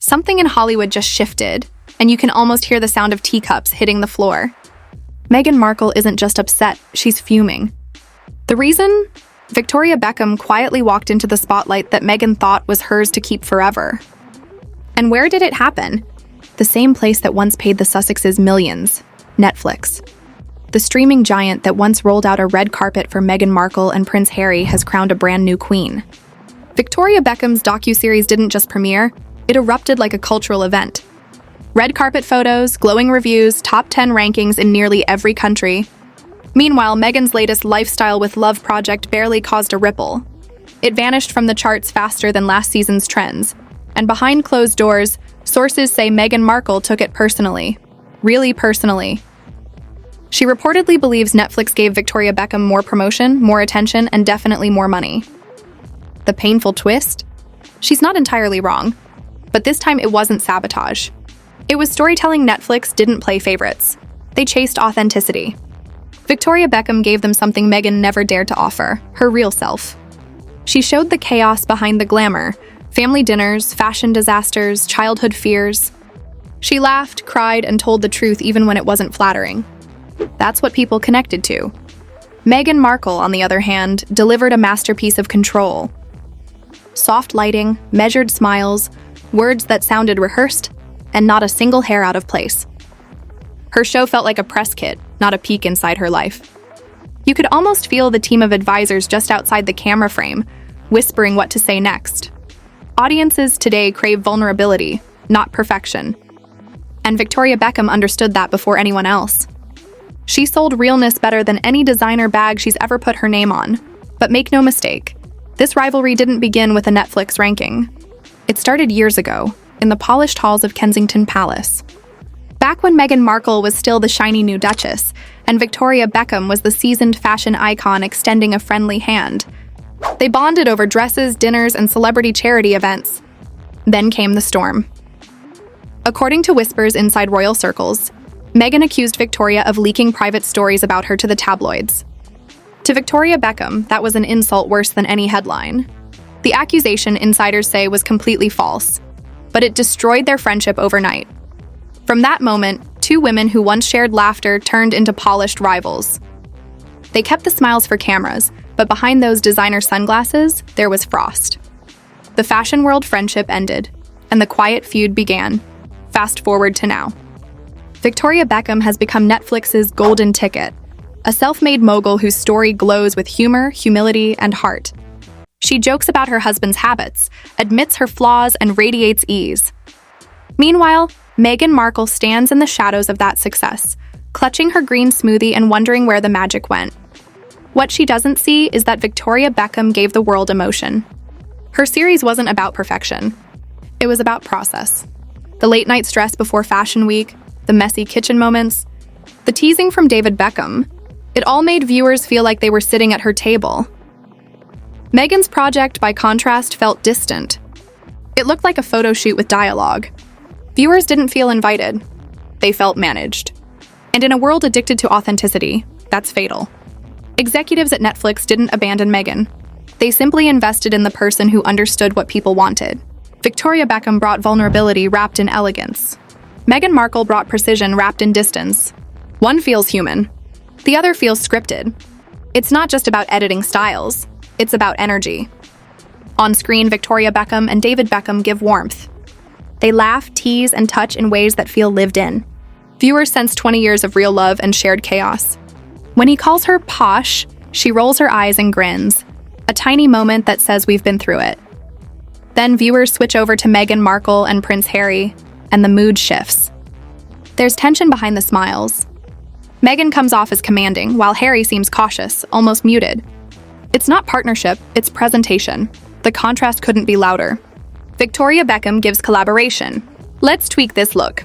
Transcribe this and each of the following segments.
Something in Hollywood just shifted, and you can almost hear the sound of teacups hitting the floor. Meghan Markle isn't just upset, she's fuming. The reason? Victoria Beckham quietly walked into the spotlight that Meghan thought was hers to keep forever. And where did it happen? The same place that once paid the Sussexes millions, Netflix. The streaming giant that once rolled out a red carpet for Meghan Markle and Prince Harry has crowned a brand new queen. Victoria Beckham's docuseries didn't just premiere, it erupted like a cultural event. Red carpet photos, glowing reviews, top 10 rankings in nearly every country. Meanwhile, Meghan's latest Lifestyle with Love project barely caused a ripple. It vanished from the charts faster than last season's trends. And behind closed doors, sources say Meghan Markle took it personally. Really personally. She reportedly believes Netflix gave Victoria Beckham more promotion, more attention, and definitely more money. The painful twist? She's not entirely wrong. But this time it wasn't sabotage. It was storytelling. Netflix didn't play favorites. They chased authenticity. Victoria Beckham gave them something Meghan never dared to offer, her real self. She showed the chaos behind the glamour, family dinners, fashion disasters, childhood fears. She laughed, cried, and told the truth even when it wasn't flattering. That's what people connected to. Meghan Markle, on the other hand, delivered a masterpiece of control. Soft lighting, measured smiles, words that sounded rehearsed, and not a single hair out of place. Her show felt like a press kit, not a peek inside her life. You could almost feel the team of advisors just outside the camera frame, whispering what to say next. Audiences today crave vulnerability, not perfection. And Victoria Beckham understood that before anyone else. She sold realness better than any designer bag she's ever put her name on. But make no mistake, this rivalry didn't begin with a Netflix ranking. It started years ago, in the polished halls of Kensington Palace. Back when Meghan Markle was still the shiny new Duchess, and Victoria Beckham was the seasoned fashion icon extending a friendly hand. They bonded over dresses, dinners, and celebrity charity events. Then came the storm. According to whispers inside royal circles, Meghan accused Victoria of leaking private stories about her to the tabloids. To Victoria Beckham, that was an insult worse than any headline. The accusation, insiders say, was completely false, but it destroyed their friendship overnight. From that moment, two women who once shared laughter turned into polished rivals. They kept the smiles for cameras, but behind those designer sunglasses, there was frost. The fashion world friendship ended, and the quiet feud began. Fast forward to now. Victoria Beckham has become Netflix's golden ticket, a self-made mogul whose story glows with humor, humility, and heart. She jokes about her husband's habits, admits her flaws, and radiates ease. Meanwhile, Meghan Markle stands in the shadows of that success, clutching her green smoothie and wondering where the magic went. What she doesn't see is that Victoria Beckham gave the world emotion. Her series wasn't about perfection. It was about process. The late-night stress before Fashion Week, the messy kitchen moments, the teasing from David Beckham, it all made viewers feel like they were sitting at her table. Meghan's project, by contrast, felt distant. It looked like a photo shoot with dialogue. Viewers didn't feel invited. They felt managed. And in a world addicted to authenticity, that's fatal. Executives at Netflix didn't abandon Meghan. They simply invested in the person who understood what people wanted. Victoria Beckham brought vulnerability wrapped in elegance. Meghan Markle brought precision wrapped in distance. One feels human. The other feels scripted. It's not just about editing styles. It's about energy. On screen, Victoria Beckham and David Beckham give warmth. They laugh, tease, and touch in ways that feel lived in. Viewers sense 20 years of real love and shared chaos. When he calls her posh, she rolls her eyes and grins, a tiny moment that says we've been through it. Then viewers switch over to Meghan Markle and Prince Harry, and the mood shifts. There's tension behind the smiles. Meghan comes off as commanding, while Harry seems cautious, almost muted. It's not partnership, it's presentation. The contrast couldn't be louder. Victoria Beckham gives collaboration. Let's tweak this look.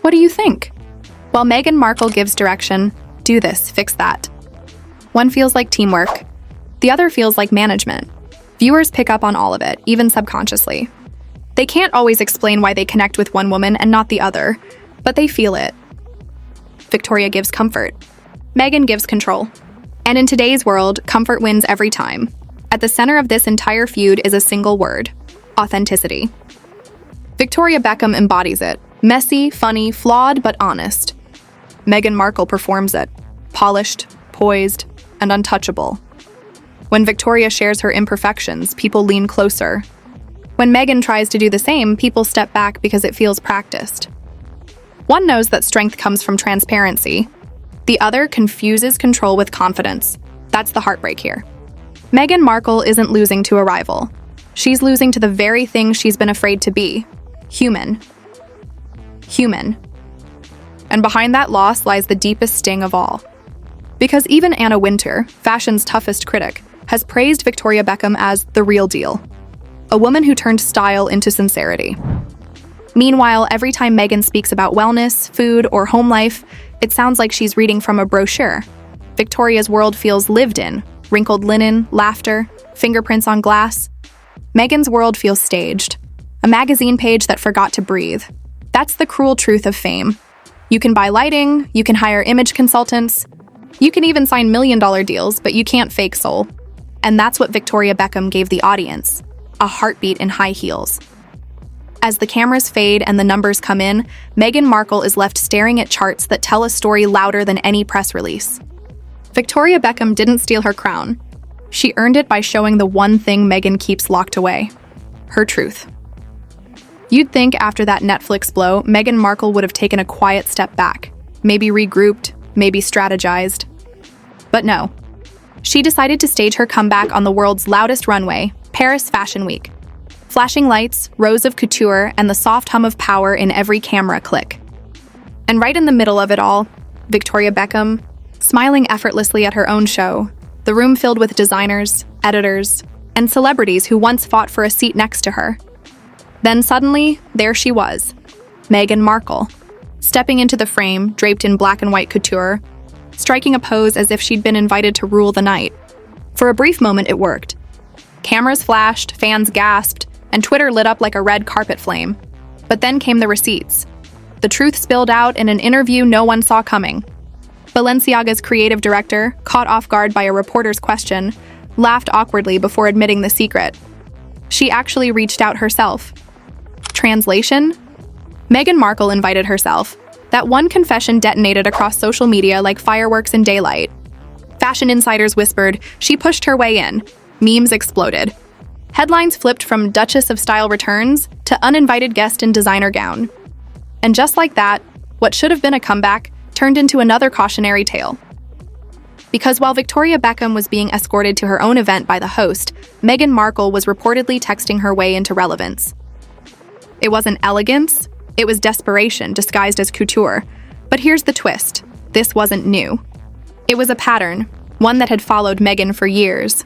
What do you think? While Meghan Markle gives direction, do this, fix that. One feels like teamwork. The other feels like management. Viewers pick up on all of it, even subconsciously. They can't always explain why they connect with one woman and not the other, but they feel it. Victoria gives comfort. Meghan gives control. And in today's world, comfort wins every time. At the center of this entire feud is a single word: authenticity. Victoria Beckham embodies it. Messy, funny, flawed, but honest. Meghan Markle performs it. Polished, poised, and untouchable. When Victoria shares her imperfections, people lean closer. When Meghan tries to do the same, people step back because it feels practiced. One knows that strength comes from transparency. The other confuses control with confidence. That's the heartbreak here. Meghan Markle isn't losing to a rival. She's losing to the very thing she's been afraid to be. Human. Human. And behind that loss lies the deepest sting of all. Because even Anna Wintour, fashion's toughest critic, has praised Victoria Beckham as the real deal. A woman who turned style into sincerity. Meanwhile, every time Meghan speaks about wellness, food, or home life, it sounds like she's reading from a brochure. Victoria's world feels lived in. Wrinkled linen, laughter, fingerprints on glass. Meghan's world feels staged. A magazine page that forgot to breathe. That's the cruel truth of fame. You can buy lighting, you can hire image consultants, you can even sign million-dollar deals, but you can't fake soul. And that's what Victoria Beckham gave the audience, a heartbeat in high heels. As the cameras fade and the numbers come in, Meghan Markle is left staring at charts that tell a story louder than any press release. Victoria Beckham didn't steal her crown. She earned it by showing the one thing Meghan keeps locked away: her truth. You'd think after that Netflix blow, Meghan Markle would have taken a quiet step back, maybe regrouped, maybe strategized. But no. She decided to stage her comeback on the world's loudest runway, Paris Fashion Week. Flashing lights, rows of couture, and the soft hum of power in every camera click. And right in the middle of it all, Victoria Beckham, smiling effortlessly at her own show, the room filled with designers, editors, and celebrities who once fought for a seat next to her. Then suddenly, there she was, Meghan Markle, stepping into the frame, draped in black and white couture, striking a pose as if she'd been invited to rule the night. For a brief moment, it worked. Cameras flashed, fans gasped, and Twitter lit up like a red carpet flame. But then came the receipts. The truth spilled out in an interview no one saw coming. Balenciaga's creative director, caught off guard by a reporter's question, laughed awkwardly before admitting the secret. She actually reached out herself. Translation? Meghan Markle invited herself. That one confession detonated across social media like fireworks in daylight. Fashion insiders whispered she pushed her way in. Memes exploded. Headlines flipped from Duchess of Style returns to uninvited guest in designer gown. And just like that, what should have been a comeback turned into another cautionary tale. Because while Victoria Beckham was being escorted to her own event by the host, Meghan Markle was reportedly texting her way into relevance. It wasn't elegance, it was desperation disguised as couture. But here's the twist: this wasn't new. It was a pattern, one that had followed Meghan for years.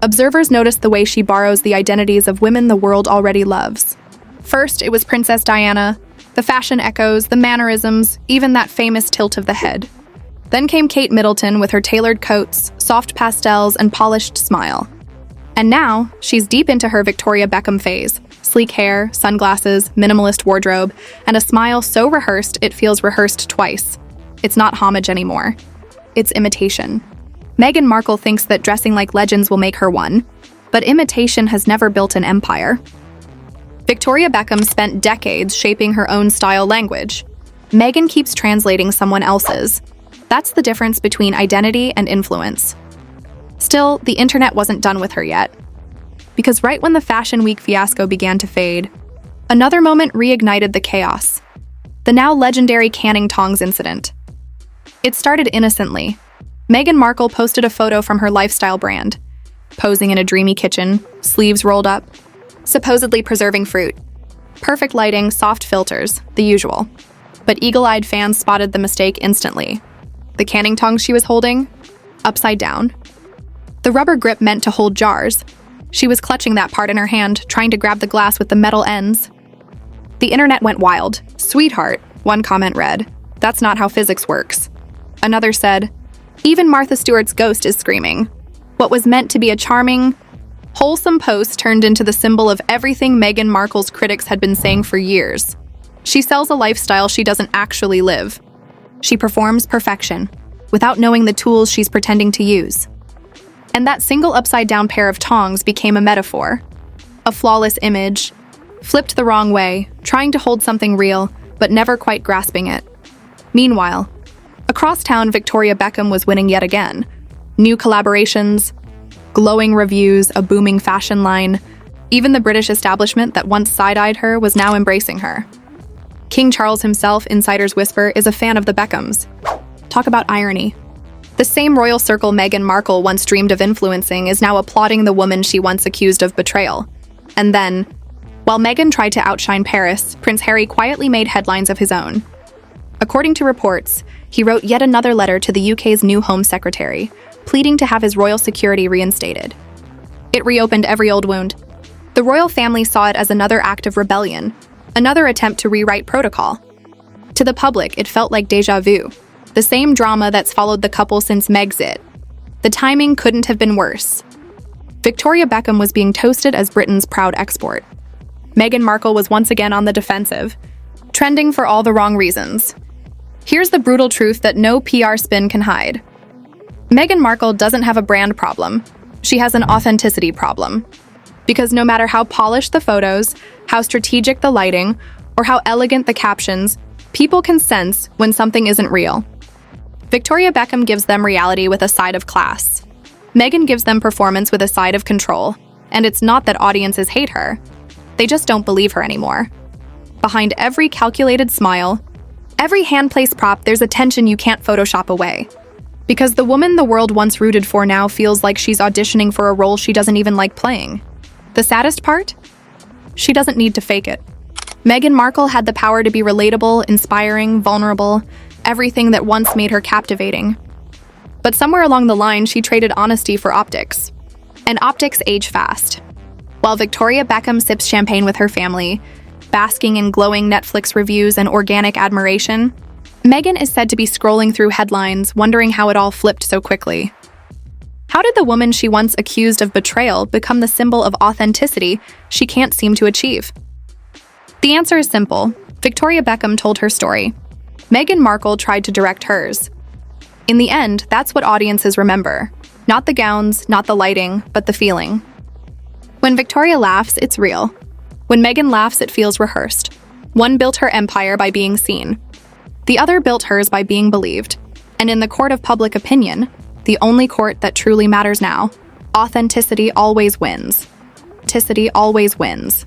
Observers noticed the way she borrows the identities of women the world already loves. First, it was Princess Diana, the fashion echoes, the mannerisms, even that famous tilt of the head. Then came Kate Middleton with her tailored coats, soft pastels, and polished smile. And now, she's deep into her Victoria Beckham phase. Sleek hair, sunglasses, minimalist wardrobe, and a smile so rehearsed it feels rehearsed twice. It's not homage anymore. It's imitation. Meghan Markle thinks that dressing like legends will make her one, but imitation has never built an empire. Victoria Beckham spent decades shaping her own style language. Meghan keeps translating someone else's. That's the difference between identity and influence. Still, the internet wasn't done with her yet. Because right when the Fashion Week fiasco began to fade, another moment reignited the chaos. The now legendary canning tongs incident. It started innocently. Meghan Markle posted a photo from her lifestyle brand, posing in a dreamy kitchen, sleeves rolled up, supposedly preserving fruit. Perfect lighting, soft filters, the usual. But eagle-eyed fans spotted the mistake instantly. The canning tongs she was holding? Upside down. The rubber grip meant to hold jars. She was clutching that part in her hand, trying to grab the glass with the metal ends. The internet went wild. "Sweetheart," one comment read. "That's not how physics works." Another said, "Even Martha Stewart's ghost is screaming." What was meant to be a charming, wholesome post turned into the symbol of everything Meghan Markle's critics had been saying for years. She sells a lifestyle she doesn't actually live. She performs perfection, without knowing the tools she's pretending to use. And that single upside-down pair of tongs became a metaphor. A flawless image, flipped the wrong way, trying to hold something real, but never quite grasping it. Meanwhile, across town, Victoria Beckham was winning yet again. New collaborations, glowing reviews, a booming fashion line. Even the British establishment that once side-eyed her was now embracing her. King Charles himself, insiders whisper, is a fan of the Beckhams. Talk about irony. The same royal circle Meghan Markle once dreamed of influencing is now applauding the woman she once accused of betrayal. And then, while Meghan tried to outshine Paris, Prince Harry quietly made headlines of his own. According to reports, he wrote yet another letter to the UK's new Home Secretary, pleading to have his royal security reinstated. It reopened every old wound. The royal family saw it as another act of rebellion, another attempt to rewrite protocol. To the public, it felt like déjà vu, the same drama that's followed the couple since Megxit. The timing couldn't have been worse. Victoria Beckham was being toasted as Britain's proud export. Meghan Markle was once again on the defensive, trending for all the wrong reasons. Here's the brutal truth that no PR spin can hide. Meghan Markle doesn't have a brand problem. She has an authenticity problem. Because no matter how polished the photos, how strategic the lighting, or how elegant the captions, people can sense when something isn't real. Victoria Beckham gives them reality with a side of class. Meghan gives them performance with a side of control. And it's not that audiences hate her. They just don't believe her anymore. Behind every calculated smile, every hand-placed prop, there's a tension you can't Photoshop away. Because the woman the world once rooted for now feels like she's auditioning for a role she doesn't even like playing. The saddest part? She doesn't need to fake it. Meghan Markle had the power to be relatable, inspiring, vulnerable, everything that once made her captivating. But somewhere along the line, she traded honesty for optics. And optics age fast. While Victoria Beckham sips champagne with her family, basking in glowing Netflix reviews and organic admiration, Meghan is said to be scrolling through headlines, wondering how it all flipped so quickly. How did the woman she once accused of betrayal become the symbol of authenticity she can't seem to achieve? The answer is simple. Victoria Beckham told her story. Meghan Markle tried to direct hers. In the end, that's what audiences remember. Not the gowns, not the lighting, but the feeling. When Victoria laughs, it's real. When Meghan laughs, it feels rehearsed. One built her empire by being seen. The other built hers by being believed. And in the court of public opinion, the only court that truly matters now, authenticity always wins. Authenticity always wins.